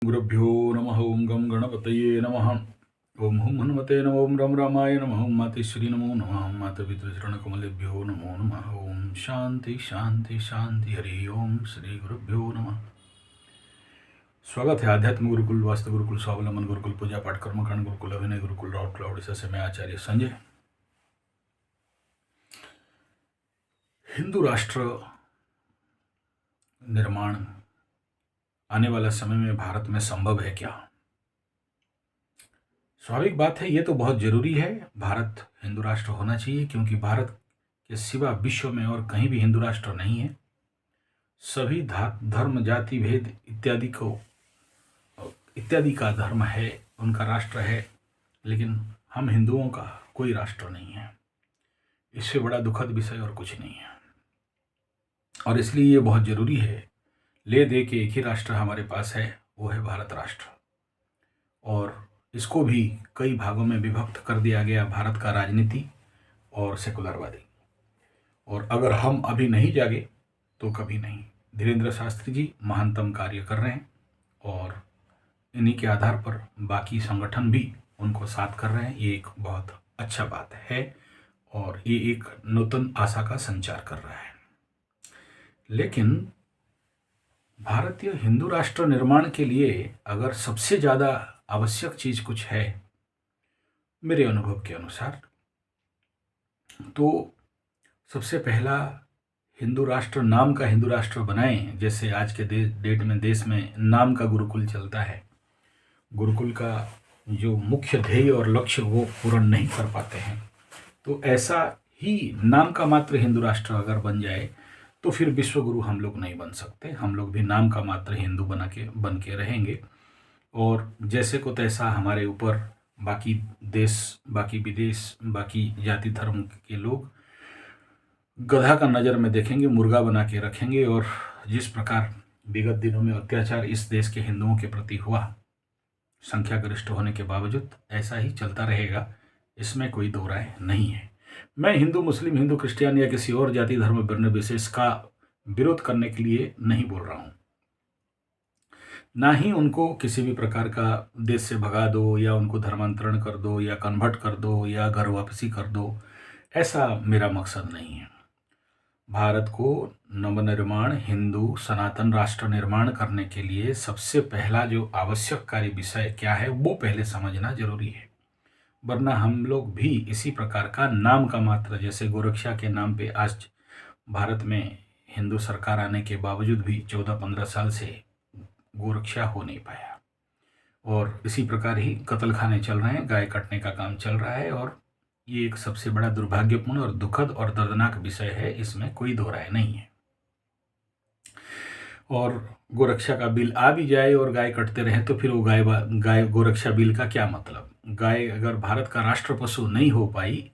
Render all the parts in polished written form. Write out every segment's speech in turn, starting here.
गुरुभ्यो नमः। ओं गं गणपतये नमः। ओं हुं हनुमते नमः। ओं रं रामाय नमः। ओं मातेश्वरी नमो नमः। ओं मातापितृचरणकमलेभ्यो नमो नमः। ओं शांति शांति शांति। हरि ओं श्री गुरुभ्यो नमः। स्वागत है आध्यात्म गुरुकुल, वास्तु गुरुकुल, स्वावलंबन गुरुकुल, पूजा पाठ कर्मकांड गुरुकुल, अभिनय गुरुकुल, राउरकेला ओडिशा से मैं आचार्य संजय। हिंदू राष्ट्र निर्माण आने वाला समय में भारत में संभव है क्या? स्वाभाविक बात है, ये तो बहुत जरूरी है। भारत हिंदू राष्ट्र होना चाहिए, क्योंकि भारत के सिवा विश्व में और कहीं भी हिंदू राष्ट्र नहीं है। सभी धर्म, जाति, भेद इत्यादि का धर्म है, उनका राष्ट्र है, लेकिन हम हिंदुओं का कोई राष्ट्र नहीं है। इससे बड़ा दुखद विषय और कुछ नहीं है, और इसलिए ये बहुत जरूरी है। ले दे के एक ही राष्ट्र हमारे पास है, वो है भारत राष्ट्र, और इसको भी कई भागों में विभक्त कर दिया गया, भारत का राजनीति और सेकुलरवादी। और अगर हम अभी नहीं जागे तो कभी नहीं। धीरेन्द्र शास्त्री जी महानतम कार्य कर रहे हैं, और इन्हीं के आधार पर बाकी संगठन भी उनको साथ कर रहे हैं। ये एक बहुत अच्छा बात है, और ये एक नूतन आशा का संचार कर रहा है। लेकिन भारतीय हिंदू राष्ट्र निर्माण के लिए अगर सबसे ज़्यादा आवश्यक चीज कुछ है मेरे अनुभव के अनुसार, तो सबसे पहला हिंदू राष्ट्र नाम का हिंदू राष्ट्र बनाएं। जैसे आज के डेट में देश में नाम का गुरुकुल चलता है, गुरुकुल का जो मुख्य ध्येय और लक्ष्य वो पूर्ण नहीं कर पाते हैं, तो ऐसा ही नाम का मात्र हिंदू राष्ट्र अगर बन जाए तो फिर विश्व गुरु हम लोग नहीं बन सकते। हम लोग भी नाम का मात्र हिंदू बन के रहेंगे, और जैसे को तैसा हमारे ऊपर बाकी देश, बाकी विदेश, बाकी जाति धर्म के लोग गधा का नज़र में देखेंगे, मुर्गा बना के रखेंगे। और जिस प्रकार विगत दिनों में अत्याचार इस देश के हिंदुओं के प्रति हुआ, संख्या गरिष्ठ होने के बावजूद, ऐसा ही चलता रहेगा, इसमें कोई दो राय नहीं है। मैं हिंदू, मुस्लिम, हिंदू, क्रिश्चियन या किसी और जाति धर्म वर्ण विशेष का विरोध करने के लिए नहीं बोल रहा हूँ, ना ही उनको किसी भी प्रकार का देश से भगा दो, या उनको धर्मांतरण कर दो, या कन्वर्ट कर दो, या घर वापसी कर दो। ऐसा मेरा मकसद नहीं है। भारत को नवनिर्माण, हिंदू सनातन राष्ट्र निर्माण करने के लिए सबसे पहला जो आवश्यक कार्य विषय क्या है वो पहले समझना जरूरी है। वरना हम लोग भी इसी प्रकार का नाम का मात्र, जैसे गोरक्षा के नाम पे आज भारत में हिंदू सरकार आने के बावजूद भी 14-15 साल से गोरक्षा हो नहीं पाया, और इसी प्रकार ही कत्लखाने चल रहे हैं, गाय काटने का काम चल रहा है, और ये एक सबसे बड़ा दुर्भाग्यपूर्ण और दुखद और दर्दनाक विषय है, इसमें कोई दो राय नहीं है। और गोरक्षा का बिल आ भी जाए और गाय कटते रहे तो फिर वो गाय गोरक्षा बिल का क्या मतलब? गाय अगर भारत का राष्ट्र पशु नहीं हो पाई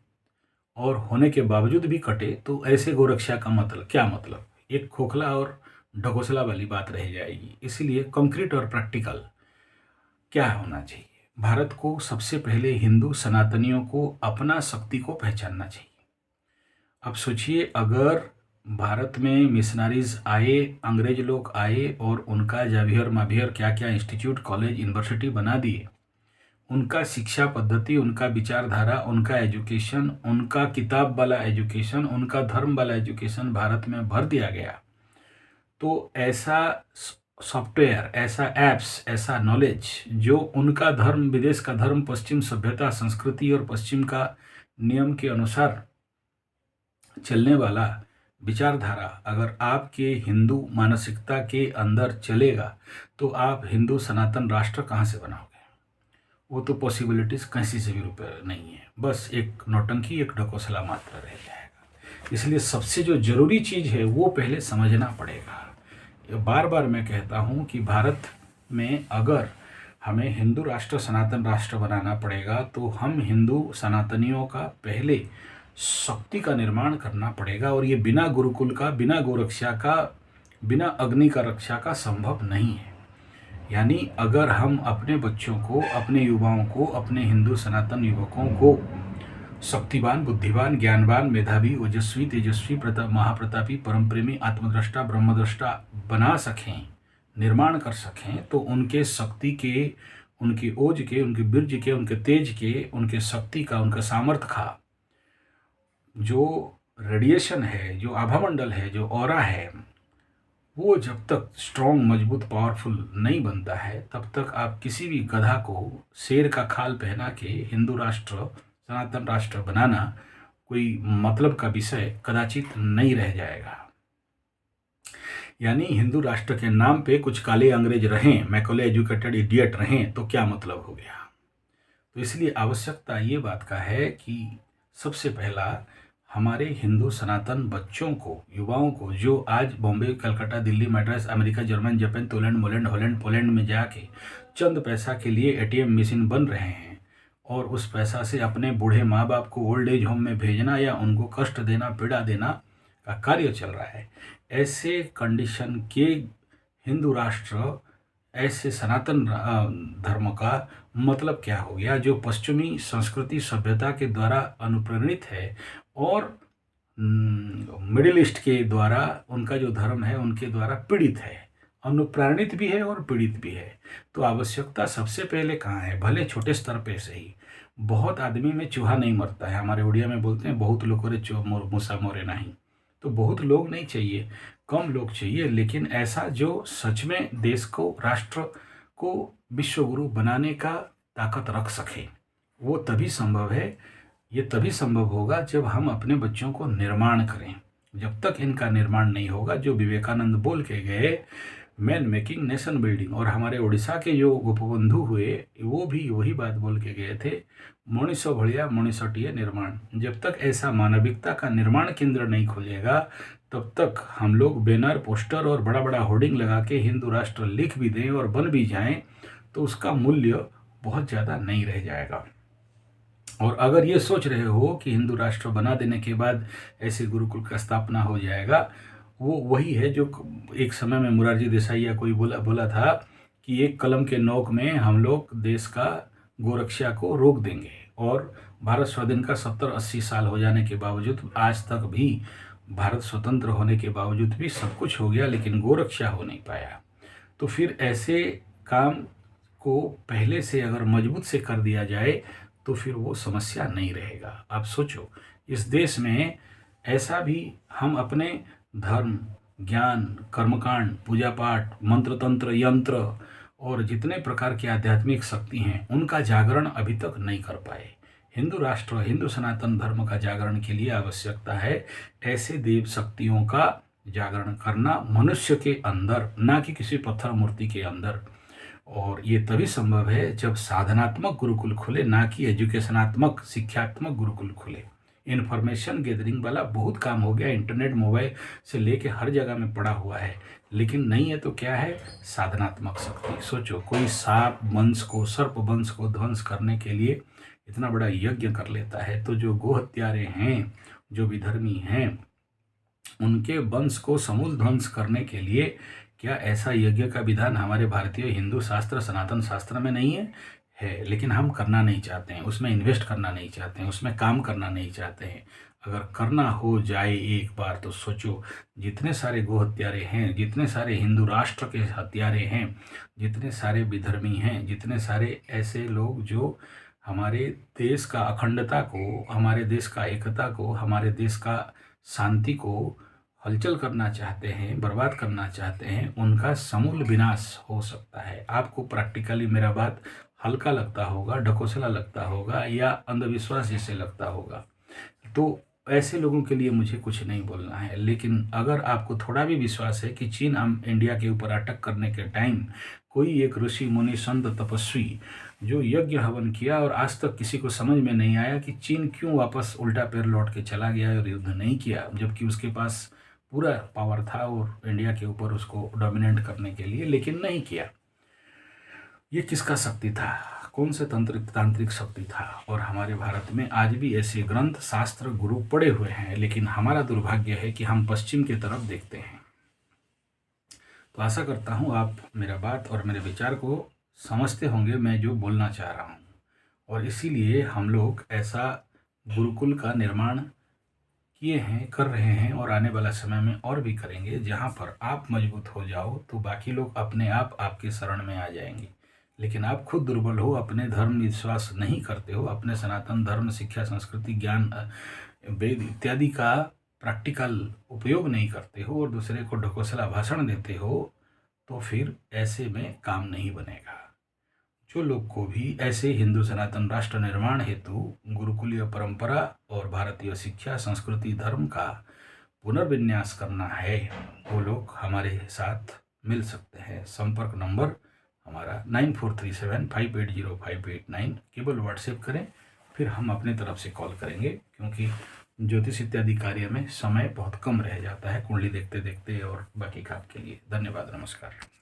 और होने के बावजूद भी कटे, तो ऐसे गोरक्षा का मतलब क्या मतलब? एक खोखला और ढकोसला वाली बात रह जाएगी। इसीलिए कंक्रीट और प्रैक्टिकल क्या होना चाहिए? भारत को सबसे पहले हिंदू सनातनियों को अपना शक्ति को पहचानना चाहिए। अब सोचिए, अगर भारत में मिशनरीज आए, अंग्रेज लोग आए, और उनका जावियर मावियर क्या क्या इंस्टीट्यूट, कॉलेज, यूनिवर्सिटी बना दिए, उनका शिक्षा पद्धति, उनका विचारधारा, उनका एजुकेशन, उनका किताब वाला एजुकेशन, उनका धर्म वाला एजुकेशन भारत में भर दिया गया, तो ऐसा सॉफ्टवेयर, ऐसा एप्स, ऐसा नॉलेज जो उनका धर्म, विदेश का धर्म, पश्चिम सभ्यता, संस्कृति और पश्चिम का नियम के अनुसार चलने वाला विचारधारा अगर आपके हिंदू मानसिकता के अंदर चलेगा, तो आप हिंदू सनातन राष्ट्र कहाँ से बनाओगे? वो तो पॉसिबिलिटीज कहीं से भी रुपये नहीं है, बस एक नौटंकी, एक ढकोसला मात्र रह जाएगा। इसलिए सबसे जो जरूरी चीज़ है वो पहले समझना पड़ेगा। बार बार मैं कहता हूँ कि भारत में अगर हमें हिंदू राष्ट्र, सनातन राष्ट्र बनाना पड़ेगा, तो हम हिंदू सनातनियों का पहले शक्ति का निर्माण करना पड़ेगा, और ये बिना गुरुकुल का, बिना गोरक्षा का, बिना अग्नि का रक्षा का संभव नहीं है। यानी अगर हम अपने बच्चों को, अपने युवाओं को, अपने हिंदू सनातन युवकों को शक्तिवान, बुद्धिवान, ज्ञानवान, मेधावी, ओजस्वी, तेजस्वी, महाप्रतापी, परम प्रेमी, आत्मद्रष्टा, ब्रह्मद्रष्टा बना सकें, निर्माण कर सकें तो उनके शक्ति के, उनकी ओज के, उनके बीर्ज के, उनके तेज के, उनके शक्ति का, उनका सामर्थ्य का जो रेडिएशन है, जो आभामंडल है, जो ऑरा है, वो जब तक स्ट्रॉन्ग, मजबूत, पावरफुल नहीं बनता है तब तक आप किसी भी गधा को शेर का खाल पहना के हिंदू राष्ट्र, सनातन राष्ट्र बनाना कोई मतलब का विषय कदाचित नहीं रह जाएगा। यानी हिंदू राष्ट्र के नाम पे कुछ काले अंग्रेज रहें, मैकले एजुकेटेड इडियट रहें तो क्या मतलब हो गया। तो इसलिए आवश्यकता ये बात का है कि सबसे पहला हमारे हिंदू सनातन बच्चों को, युवाओं को, जो आज Bombay, Calcutta, Delhi, Madras, America, German, Japan, Poland, मोलैंड, हॉलैंड, पोलैंड में जाके चंद पैसा के लिए एटीएम मशीन बन रहे हैं और उस पैसा से अपने बूढ़े माँ बाप को ओल्ड एज होम में भेजना या उनको कष्ट देना, पीड़ा देना का कार्य चल रहा है। ऐसे कंडीशन के हिंदू राष्ट्र, ऐसे सनातन धर्म का मतलब क्या हो गया, जो पश्चिमी संस्कृति सभ्यता के द्वारा अनुप्रेरित है और मिडिल ईस्ट के द्वारा, उनका जो धर्म है उनके द्वारा पीड़ित है, अनुप्राणित भी है और पीड़ित भी है। तो आवश्यकता सबसे पहले कहाँ है, भले छोटे स्तर पे से ही। बहुत आदमी में चूहा नहीं मरता है, हमारे उड़िया में बोलते हैं बहुत लोग रे मूसा मोरे नहीं। तो बहुत लोग नहीं चाहिए, कम लोग चाहिए, लेकिन ऐसा जो सच में देश को, राष्ट्र को विश्वगुरु बनाने का ताकत रख सके। वो तभी संभव है, ये तभी संभव होगा जब हम अपने बच्चों को निर्माण करें। जब तक इनका निर्माण नहीं होगा, जो विवेकानंद बोल के गए, मैन मेकिंग नेशन बिल्डिंग, और हमारे उड़ीसा के जो गोपबंधु हुए वो भी वही बात बोल के गए थे, मनुष्य भड़िया मनुष्यटीय निर्माण। जब तक ऐसा मानविकता का निर्माण केंद्र नहीं खुलेगा तब तक हम लोग बैनर, पोस्टर और बड़ा बड़ा होर्डिंग लगा के हिंदू राष्ट्र लिख भी दें और बन भी जाएं तो उसका मूल्य बहुत ज़्यादा नहीं रह जाएगा। और अगर ये सोच रहे हो कि हिंदू राष्ट्र बना देने के बाद ऐसे गुरुकुल का स्थापना हो जाएगा, वो वही है जो एक समय में मुरारजी देसाई या कोई बोला था कि एक कलम के नोक में हम लोग देश का गोरक्षा को रोक देंगे। और भारत स्वाधीन का 70-80 साल हो जाने के बावजूद आज तक भी, भारत स्वतंत्र होने के बावजूद भी सब कुछ हो गया लेकिन गोरक्षा हो नहीं पाया। तो फिर ऐसे काम को पहले से अगर मजबूत से कर दिया जाए तो फिर वो समस्या नहीं रहेगा। आप सोचो, इस देश में ऐसा भी हम अपने धर्म, ज्ञान, कर्मकांड, पूजा पाठ, मंत्र तंत्र, यंत्र और जितने प्रकार की आध्यात्मिक शक्ति हैं उनका जागरण अभी तक नहीं कर पाए। हिंदू राष्ट्र, हिंदू सनातन धर्म का जागरण के लिए आवश्यकता है ऐसे देव शक्तियों का जागरण करना मनुष्य के अंदर, ना कि किसी पत्थर मूर्ति के अंदर। और ये तभी संभव है जब साधनात्मक गुरुकुल खुले, ना कि एजुकेशनात्मक, शिक्षात्मक गुरुकुल खुले। इन्फॉर्मेशन गैदरिंग वाला बहुत काम हो गया, इंटरनेट, मोबाइल से लेके हर जगह में पड़ा हुआ है, लेकिन नहीं है तो क्या है, साधनात्मक शक्ति। सोचो, कोई सांप वंश को, सर्प वंश को ध्वंस करने के लिए इतना बड़ा यज्ञ कर लेता है, तो जो गो हत्यारे हैं, जो विधर्मी हैं, उनके वंश को समूल ध्वंस करने के लिए क्या ऐसा यज्ञ का विधान हमारे भारतीय हिंदू शास्त्र, सनातन शास्त्र में नहीं है? लेकिन हम करना नहीं चाहते हैं, उसमें इन्वेस्ट करना नहीं चाहते हैं, उसमें काम करना नहीं चाहते हैं। अगर करना हो जाए एक बार तो सोचो, जितने सारे गो हत्यारे हैं, जितने सारे हिंदू राष्ट्र के हत्यारे हैं, जितने सारे विधर्मी हैं, जितने सारे ऐसे लोग जो हमारे देश का अखंडता को, हमारे देश का एकता को, हमारे देश का शांति को हलचल करना चाहते हैं, बर्बाद करना चाहते हैं, उनका समूल विनाश हो सकता है। आपको प्रैक्टिकली मेरा बात हल्का लगता होगा, ढकोसला लगता होगा या अंधविश्वास जैसे लगता होगा, तो ऐसे लोगों के लिए मुझे कुछ नहीं बोलना है। लेकिन अगर आपको थोड़ा भी विश्वास है कि चीन हम इंडिया के ऊपर अटैक करने के टाइम कोई एक ऋषि, मुनि, संत, तपस्वी जो यज्ञ हवन किया और आज तक किसी को समझ में नहीं आया कि चीन क्यों वापस उल्टा पैर लौट के चला गया और युद्ध नहीं किया, जबकि उसके पास पूरा पावर था और इंडिया के ऊपर उसको डोमिनेट करने के लिए, लेकिन नहीं किया। ये किसका शक्ति था? कौन से तांत्रिक शक्ति था? और हमारे भारत में आज भी ऐसे ग्रंथ, शास्त्र, गुरु पड़े हुए हैं, लेकिन हमारा दुर्भाग्य है कि हम पश्चिम की तरफ देखते हैं। तो आशा करता हूँ आप मेरा बात और मेरे विचार को समझते होंगे, मैं जो बोलना चाह रहा हूँ। और इसीलिए हम लोग ऐसा गुरुकुल का निर्माण किए हैं, कर रहे हैं और आने वाला समय में और भी करेंगे। जहाँ पर आप मजबूत हो जाओ तो बाकी लोग अपने आप आपके शरण में आ जाएंगे। लेकिन आप खुद दुर्बल हो, अपने धर्म विश्वास नहीं करते हो, अपने सनातन धर्म, शिक्षा, संस्कृति, ज्ञान, वेद इत्यादि का प्रैक्टिकल उपयोग नहीं करते हो और दूसरे को ढकोसला भाषण देते हो, तो फिर ऐसे में काम नहीं बनेगा। जो लोग को भी ऐसे हिंदू सनातन राष्ट्र निर्माण हेतु गुरुकुलीय परंपरा और भारतीय शिक्षा, संस्कृति, धर्म का पुनर्विन्यास करना है, वो लोग हमारे साथ मिल सकते हैं। संपर्क नंबर हमारा 9437580589। केवल व्हाट्सएप करें, फिर हम अपने तरफ से कॉल करेंगे, क्योंकि ज्योतिष इत्यादि कार्य में समय बहुत कम रह जाता है कुंडली देखते देखते और बाकी काम के लिए। धन्यवाद, नमस्कार।